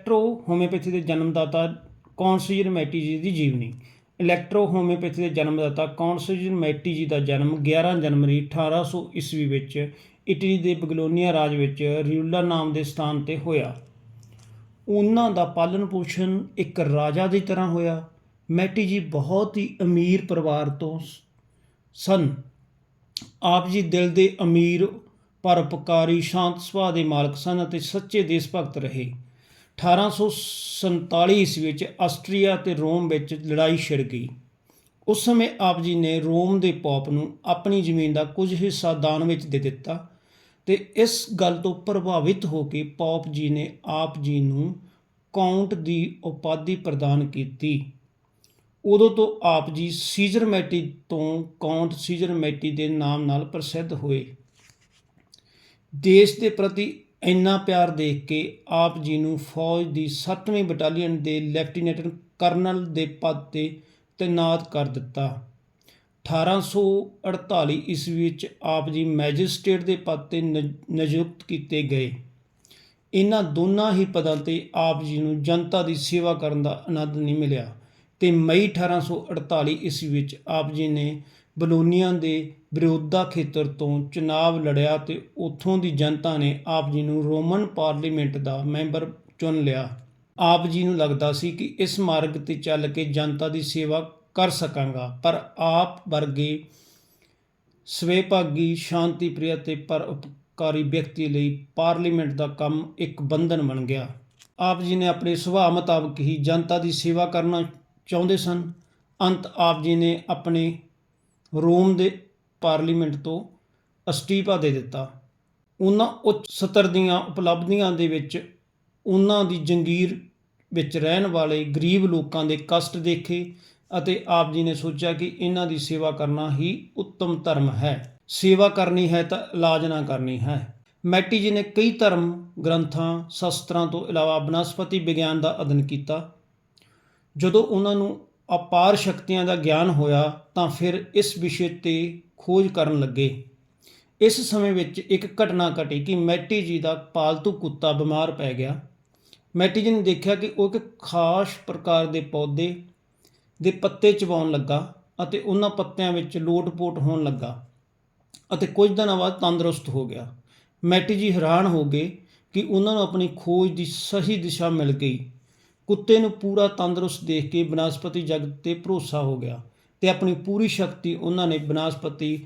Electro homeopathy ਦੇ ਜਨਮਦਾਤਾ ਕੌਨਸਟੈਂਟਿਨ matte ਜੀ ਦੀ ਜੀਵਨੀ। ਇਲੈਕਟ੍ਰੋ ਹੋਮਿਓਪੈਥੀ ਦੇ ਜਨਮਦਾਤਾ ਕੌਨਸਟੈਂਟਿਨ ਮੈਟੀ ਜੀ ਦਾ ਜਨਮ 11 ਜਨਵਰੀ 1800 ਈਸਵੀ ਵਿੱਚ ਇਟਲੀ ਦੇ ਬਗਲੋਨੀਆ ਰਾਜ ਵਿੱਚ ਰਿਊਲਾ ਨਾਮ ਦੇ ਸਥਾਨ 'ਤੇ ਹੋਇਆ। ਉਹਨਾਂ ਦਾ ਪਾਲਣ ਪੋਸ਼ਣ ਇੱਕ ਰਾਜਾ ਦੀ ਤਰ੍ਹਾਂ ਹੋਇਆ। ਮੈਟੀ ਜੀ ਬਹੁਤ ਹੀ ਅਮੀਰ ਪਰਿਵਾਰ ਤੋਂ ਸਨ। ਆਪ ਜੀ ਦਿਲ ਦੇ ਅਮੀਰ, ਪਰਉਪਕਾਰੀ, ਸ਼ਾਂਤ ਸੁਭਾਅ ਦੇ ਮਾਲਕ ਸਨ ਅਤੇ ਸੱਚੇ ਦੇਸ਼ ਭਗਤ ਰਹੇ। 1847 ਈਸਵੀ ਵਿੱਚ ਆਸਟਰੀਆ ਅਤੇ ਰੋਮ ਵਿੱਚ ਲੜਾਈ ਛਿੜ ਗਈ। ਉਸ ਸਮੇਂ ਆਪ ਜੀ ਨੇ ਰੋਮ ਦੇ ਪੋਪ ਨੂੰ ਆਪਣੀ ਜ਼ਮੀਨ ਦਾ ਕੁਝ ਹਿੱਸਾ ਦਾਨ ਵਿੱਚ ਦੇ ਦਿੱਤਾ ਅਤੇ ਇਸ ਗੱਲ ਤੋਂ ਪ੍ਰਭਾਵਿਤ ਹੋ ਕੇ ਪੋਪ ਜੀ ਨੇ ਆਪ ਜੀ ਨੂੰ ਕਾਉਂਟ ਦੀ ਉਪਾਧੀ ਪ੍ਰਦਾਨ ਕੀਤੀ। ਉਦੋਂ ਤੋਂ ਆਪ ਜੀ ਸੀਜ਼ਰ ਮੈਟੀ ਤੋਂ ਕਾਉਂਟ ਸੀਜ਼ਰ ਮੈਟੀ ਦੇ ਨਾਮ ਨਾਲ ਪ੍ਰਸਿੱਧ ਹੋਏ। ਦੇਸ਼ ਦੇ ਪ੍ਰਤੀ ਇੰਨਾ ਪਿਆਰ ਦੇਖ ਕੇ ਆਪ ਜੀ ਨੂੰ ਫੌਜ ਦੀ 7ਵੀਂ ਬਟਾਲੀਅਨ ਦੇ ਲੈਫਟੀਨੈਂਟ ਕਰਨਲ ਦੇ ਪਦ 'ਤੇ ਤੈਨਾਤ ਕਰ ਦਿੱਤਾ। 1848 ਈਸਵੀ ਵਿੱਚ ਆਪ ਜੀ ਮੈਜਿਸਟ੍ਰੇਟ ਦੇ ਪਦ 'ਤੇ ਨਿਯੁਕਤ ਕੀਤੇ ਗਏ। ਇਹਨਾਂ ਦੋਨਾਂ ਹੀ ਪਦਾਂ 'ਤੇ ਆਪ ਜੀ ਨੂੰ ਜਨਤਾ ਦੀ ਸੇਵਾ ਕਰਨ ਦਾ ਆਨੰਦ ਨਹੀਂ ਮਿਲਿਆ ਅਤੇ ਮਈ 1848 ਈਸਵੀ ਵਿੱਚ ਆਪ ਜੀ ਨੇ ਬਲੋਨੀਆ ਦੇ ਬਰੋਦਾ ਖੇਤਰ ਤੋਂ ਚੁਣਾਵ ਲੜਿਆ ਅਤੇ ਉੱਥੋਂ ਦੀ ਜਨਤਾ ਨੇ ਆਪ ਜੀ ਨੂੰ ਰੋਮਨ ਪਾਰਲੀਮੈਂਟ ਦਾ ਮੈਂਬਰ ਚੁਣ ਲਿਆ। ਆਪ ਜੀ ਨੂੰ ਲੱਗਦਾ ਸੀ ਕਿ ਇਸ ਮਾਰਗ 'ਤੇ ਚੱਲ ਕੇ ਜਨਤਾ ਦੀ ਸੇਵਾ ਕਰ ਸਕਾਂਗਾ, ਪਰ ਆਪ ਵਰਗੇ ਸਵੈਭਾਗੀ, ਸ਼ਾਂਤੀ ਪ੍ਰਿਆ ਅਤੇ ਪਰਉਪਕਾਰੀ ਵਿਅਕਤੀ ਲਈ ਪਾਰਲੀਮੈਂਟ ਦਾ ਕੰਮ ਇੱਕ ਬੰਧਨ ਬਣ ਗਿਆ। ਆਪ ਜੀ ਨੇ ਆਪਣੇ ਸੁਭਾਅ ਮੁਤਾਬਕ ਹੀ ਜਨਤਾ ਦੀ ਸੇਵਾ ਕਰਨਾ ਚਾਹੁੰਦੇ ਸਨ। ਅੰਤ ਆਪ ਜੀ ਨੇ ਆਪਣੇ ਰੋਮ ਦੇ ਪਾਰਲੀਮੈਂਟ ਤੋਂ ਅਸਤੀਫਾ ਦੇ ਦਿੱਤਾ। ਉਹਨਾਂ ਉੱਚ ਸਤਰ ਦੀਆਂ ਉਪਲਬਧੀਆਂ ਦੇ ਵਿੱਚ ਉਹਨਾਂ ਦੀ ਜੰਗੀਰ ਵਿੱਚ ਰਹਿਣ ਵਾਲੇ ਗਰੀਬ ਲੋਕਾਂ ਦੇ ਕਸ਼ਟ ਦੇਖੇ ਅਤੇ ਆਪ ਜੀ ਨੇ ਸੋਚਿਆ ਕਿ ਇਹਨਾਂ ਦੀ ਸੇਵਾ ਕਰਨਾ ਹੀ ਉੱਤਮ ਧਰਮ ਹੈ। ਸੇਵਾ ਕਰਨੀ ਹੈ ਤਾਂ ਇਲਾਜ ਨਾ ਕਰਨੀ ਹੈ। ਮੈਟੀ ਜੀ ਨੇ ਕਈ ਧਰਮ ਗ੍ਰੰਥਾਂ, ਸ਼ਸਤਰਾਂ ਤੋਂ ਇਲਾਵਾ ਬਨਸਪਤੀ ਵਿਗਿਆਨ ਦਾ ਅਧਿਐਨ ਕੀਤਾ। ਜਦੋਂ ਉਹਨਾਂ ਨੂੰ ਅਪਾਰ ਸ਼ਕਤੀਆਂ ਦਾ ਗਿਆਨ ਹੋਇਆ ਤਾਂ ਫਿਰ ਇਸ ਵਿਸ਼ੇ 'ਤੇ ਖੋਜ ਕਰਨ ਲੱਗੇ। ਇਸ ਸਮੇਂ ਵਿੱਚ ਇੱਕ ਘਟਨਾ ਘਟੀ ਕਿ ਮੈਟੀ ਜੀ ਦਾ ਪਾਲਤੂ ਕੁੱਤਾ ਬਿਮਾਰ ਪੈ ਗਿਆ। ਮੈਟੀ ਜੀ ਨੇ ਦੇਖਿਆ ਕਿ ਉਹ ਇੱਕ ਖਾਸ ਪ੍ਰਕਾਰ ਦੇ ਪੌਦੇ ਦੇ ਪੱਤੇ ਚਬਾਉਣ ਲੱਗਾ ਅਤੇ ਉਹਨਾਂ ਪੱਤਿਆਂ ਵਿੱਚ ਲੋਟ-ਪੋਟ ਹੋਣ ਲੱਗਾ ਅਤੇ ਕੁਝ ਦਿਨਾਂ ਬਾਅਦ ਤੰਦਰੁਸਤ ਹੋ ਗਿਆ। ਮੈਟੀ ਜੀ ਹੈਰਾਨ ਹੋ ਗਏ ਕਿ ਉਹਨਾਂ ਨੂੰ ਆਪਣੀ ਖੋਜ ਦੀ ਸਹੀ ਦਿਸ਼ਾ ਮਿਲ ਗਈ। ਕੁੱਤੇ ਨੂੰ ਪੂਰਾ ਤੰਦਰੁਸਤ ਦੇਖ ਕੇ ਬਨਸਪਤੀ ਜਗਤ 'ਤੇ ਭਰੋਸਾ ਹੋ ਗਿਆ ਅਤੇ ਆਪਣੀ ਪੂਰੀ ਸ਼ਕਤੀ ਉਹਨਾਂ ਨੇ ਬਨਸਪਤੀ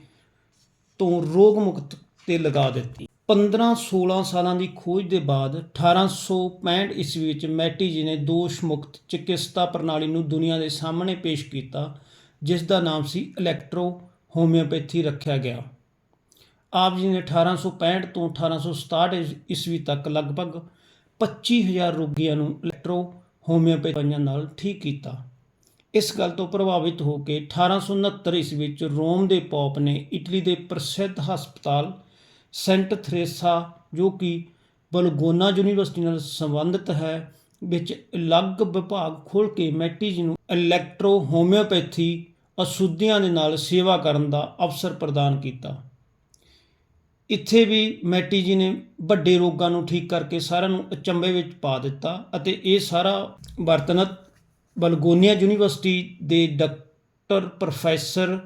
ਤੋਂ ਰੋਗ ਮੁਕਤ 'ਤੇ ਲਗਾ ਦਿੱਤੀ। 15-16 ਸਾਲਾਂ ਦੀ ਖੋਜ ਦੇ ਬਾਅਦ 1865 ਈਸਵੀ ਵਿੱਚ ਮੈਟੀ ਜੀ ਨੇ ਦੋਸ਼ ਮੁਕਤ ਚਿਕਿਤਸਾ ਪ੍ਰਣਾਲੀ ਨੂੰ ਦੁਨੀਆ ਦੇ ਸਾਹਮਣੇ ਪੇਸ਼ ਕੀਤਾ, ਜਿਸ ਦਾ ਨਾਮ ਸੀ ਇਲੈਕਟ੍ਰੋ ਹੋਮਿਓਪੈਥੀ ਰੱਖਿਆ ਗਿਆ। ਆਪ ਜੀ ਨੇ 1865 ਤੋਂ 1867 ਈਸਵੀ ਤੱਕ ਲਗਭਗ 25,000 ਰੋਗੀਆਂ ਨੂੰ ਇਲੈਕਟ੍ਰੋ ਹੋਮਿਓਪੈਥੀ ਦਵਾਈਆਂ ਨਾਲ ਠੀਕ ਕੀਤਾ। ਇਸ ਗੱਲ ਤੋਂ ਪ੍ਰਭਾਵਿਤ ਹੋ ਕੇ 1869 ਈਸਵੀ ਵਿੱਚ ਰੋਮ ਦੇ ਪੋਪ ਨੇ ਇਟਲੀ ਦੇ ਪ੍ਰਸਿੱਧ ਹਸਪਤਾਲ ਸੈਂਟ ਥਰੇਸਾ, ਜੋ ਕਿ ਬੋਲੋਗਨਾ ਯੂਨੀਵਰਸਿਟੀ ਨਾਲ ਸੰਬੰਧਿਤ ਹੈ, ਵਿੱਚ ਅਲੱਗ ਵਿਭਾਗ ਖੋਲ੍ਹ ਕੇ ਮੈਟੀ ਜੀ ਨੂੰ ਇਲੈਕਟ੍ਰੋ ਹੋਮਿਓਪੈਥੀ ਅਸ਼ੁੱਧੀਆਂ ਦੇ ਨਾਲ ਸੇਵਾ ਕਰਨ ਦਾ ਅਵਸਰ ਪ੍ਰਦਾਨ ਕੀਤਾ। ਇੱਥੇ ਵੀ ਮੈਟੀ ਜੀ ਨੇ ਵੱਡੇ ਰੋਗਾਂ ਨੂੰ ਠੀਕ ਕਰਕੇ ਸਾਰਿਆਂ ਨੂੰ ਅਚੰਭੇ ਵਿੱਚ ਪਾ ਦਿੱਤਾ ਅਤੇ ਇਹ ਸਾਰਾ ਵਰਤਨਤ ਬੋਲੋਗਨਾ ਯੂਨੀਵਰਸਿਟੀ ਦੇ ਡਾਕਟਰ ਪ੍ਰੋਫੈਸਰ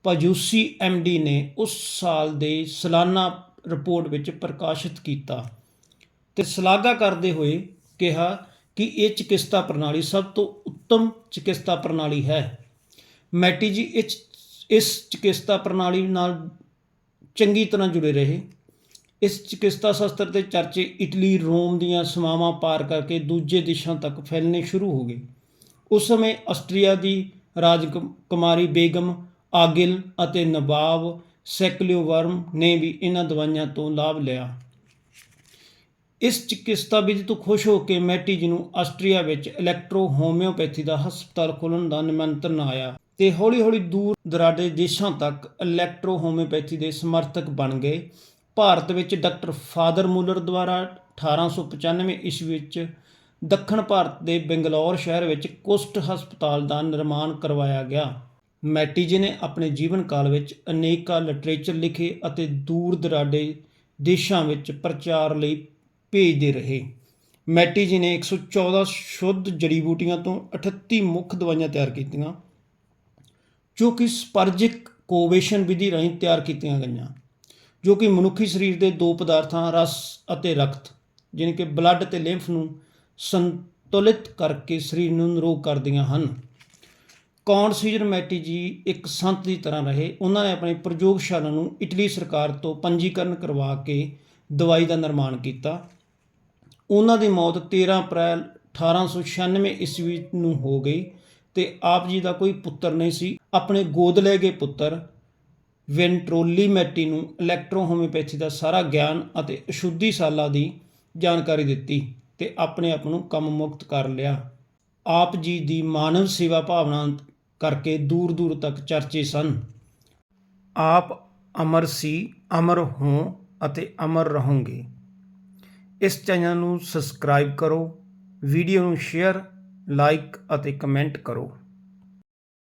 ਪਾਜੂਸੀ MD ਨੇ ਉਸ ਸਾਲ ਦੇ ਸਾਲਾਨਾ ਰਿਪੋਰਟ ਵਿੱਚ ਪ੍ਰਕਾਸ਼ਿਤ ਕੀਤਾ ਅਤੇ ਸ਼ਲਾਘਾ ਕਰਦੇ ਹੋਏ ਕਿਹਾ ਕਿ ਇਹ ਚਿਕਿਤਸਾ ਪ੍ਰਣਾਲੀ ਸਭ ਤੋਂ ਉੱਤਮ ਚਿਕਿਤਸਾ ਪ੍ਰਣਾਲੀ ਹੈ। ਮੈਟੀ ਜੀ ਇਸ ਚਿਕਿਤਸਾ ਪ੍ਰਣਾਲੀ ਨਾਲ ਚੰਗੀ ਤਰ੍ਹਾਂ ਜੁੜੇ ਰਹੇ। ਇਸ ਚਿਕਿਤਸਾ ਸ਼ਾਸਤਰ ਦੇ ਚਰਚੇ ਇਟਲੀ, ਰੋਮ ਦੀਆਂ ਸੀਮਾਵਾਂ ਪਾਰ ਕਰਕੇ ਦੂਜੇ ਦੇਸ਼ਾਂ ਤੱਕ ਫੈਲਣੇ ਸ਼ੁਰੂ ਹੋ ਗਏ। ਉਸ ਸਮੇਂ ਆਸਟਰੀਆ ਦੀ ਰਾਜਕੁਮਾਰੀ ਬੇਗਮ ਆਗਿਲ ਅਤੇ ਨਵਾਬ ਸੈਕਲਿਓਵਰਮ ਨੇ ਵੀ ਇਹਨਾਂ ਦਵਾਈਆਂ ਤੋਂ ਲਾਭ ਲਿਆ। ਇਸ ਚਿਕਿਤਸਾ ਵਿਧੀ ਤੋਂ ਖੁਸ਼ ਹੋ ਕੇ ਮੈਟੀ ਜੀ ਨੂੰ ਆਸਟਰੀਆ ਵਿੱਚ ਇਲੈਕਟ੍ਰੋ ਹੋਮਿਓਪੈਥੀ ਦਾ ਹਸਪਤਾਲ ਖੋਲ੍ਹਣ ਦਾ ਨਿਮੰਤਰਣ ਆਇਆ ਅਤੇ ਹੌਲੀ-ਹੌਲੀ ਦੂਰ ਦਰਾਡੇ ਦੇਸ਼ਾਂ ਤੱਕ ਇਲੈਕਟ੍ਰੋ ਹੋਮਿਓਪੈਥੀ ਦੇ ਸਮਰਥਕ ਬਣ ਗਏ। ਭਾਰਤ ਵਿੱਚ ਡਾਕਟਰ ਫਾਦਰ ਮੂਲਰ ਦੁਆਰਾ 1895 ਈਸਵੀ ਵਿੱਚ ਦੱਖਣ ਭਾਰਤ ਦੇ ਬੰਗਲੌਰ ਸ਼ਹਿਰ ਵਿੱਚ ਕੁਸ਼ਟ ਹਸਪਤਾਲ ਦਾ ਨਿਰਮਾਣ ਕਰਵਾਇਆ ਗਿਆ। ਮੈਟੀ ਜੀ ਨੇ ਆਪਣੇ ਜੀਵਨ ਕਾਲ ਵਿੱਚ ਅਨੇਕਾਂ ਲਿਟਰੇਚਰ ਲਿਖੇ ਅਤੇ ਦੂਰ ਦਰਾਡੇ ਦੇਸ਼ਾਂ ਵਿੱਚ ਪ੍ਰਚਾਰ ਲਈ ਭੇਜਦੇ ਰਹੇ। ਮੈਟੀ ਜੀ ਨੇ 114 ਸ਼ੁੱਧ ਜੜੀ ਬੂਟੀਆਂ ਤੋਂ 38 ਮੁੱਖ ਦਵਾਈਆਂ ਤਿਆਰ ਕੀਤੀਆਂ, ਜੋ ਕਿ ਸਪਰਜਿਕ ਕੋਵੇਸ਼ਨ ਵਿਧੀ ਰਾਹੀਂ ਤਿਆਰ ਕੀਤੀਆਂ ਗਈਆਂ, ਜੋ ਕਿ ਮਨੁੱਖੀ ਸਰੀਰ ਦੇ ਦੋ ਪਦਾਰਥਾਂ ਰਸ ਅਤੇ ਰਕਤ ਜਾਣੀ ਕਿ ਬਲੱਡ ਅਤੇ ਲਿੰਫ ਨੂੰ ਸੰਤੁਲਿਤ ਕਰਕੇ ਸਰੀਰ ਨੂੰ ਨਿਰੋਗ ਕਰਦੀਆਂ ਹਨ। ਕੌਨਸੀਜਰ ਮੈਟੀ ਜੀ ਇੱਕ ਸੰਤ ਦੀ ਤਰ੍ਹਾਂ ਰਹੇ। ਉਹਨਾਂ ਨੇ ਆਪਣੀ ਪ੍ਰਯੋਗਸ਼ਾਲਾ ਨੂੰ ਇਟਲੀ ਸਰਕਾਰ ਤੋਂ ਪੰਜੀਕਰਨ ਕਰਵਾ ਕੇ ਦਵਾਈ ਦਾ ਨਿਰਮਾਣ ਕੀਤਾ। ਉਹਨਾਂ ਦੀ ਮੌਤ 13 ਅਪ੍ਰੈਲ 1896 ਈਸਵੀ ਨੂੰ ਹੋ ਗਈ ਅਤੇ ਆਪ ਜੀ ਦਾ ਕੋਈ ਪੁੱਤਰ ਨਹੀਂ ਸੀ। ਆਪਣੇ ਗੋਦ ਲਏ ਗਏ ਪੁੱਤਰ ਵੈਂਟਰੋਲੀ ਮੈਟੀ ਨੂੰ ਇਲੈਕਟ੍ਰੋ ਹੋਮਿਓਪੈਥੀ ਦਾ ਸਾਰਾ ਗਿਆਨ ਅਤੇ ਅਸ਼ੁੱਧੀ ਸਾਲਾਂ ਦੀ ਜਾਣਕਾਰੀ ਦਿੱਤੀ ਅਤੇ ਆਪਣੇ ਆਪ ਨੂੰ ਕੰਮ ਮੁਕਤ ਕਰ ਲਿਆ। ਆਪ ਜੀ ਦੀ ਮਾਨਵ ਸੇਵਾ ਭਾਵਨਾ ਕਰਕੇ ਦੂਰ ਦੂਰ ਤੱਕ ਚਰਚੇ ਸਨ। ਆਪ ਅਮਰ ਸੀ, ਅਮਰ ਹੋ ਅਤੇ ਅਮਰ ਰਹੋਗੇ। ਇਸ ਚੈਨਲ ਨੂੰ ਸਬਸਕ੍ਰਾਈਬ ਕਰੋ, ਵੀਡੀਓ ਨੂੰ ਸ਼ੇਅਰ, ਲਾਈਕ ਅਤੇ ਕਮੈਂਟ ਕਰੋ।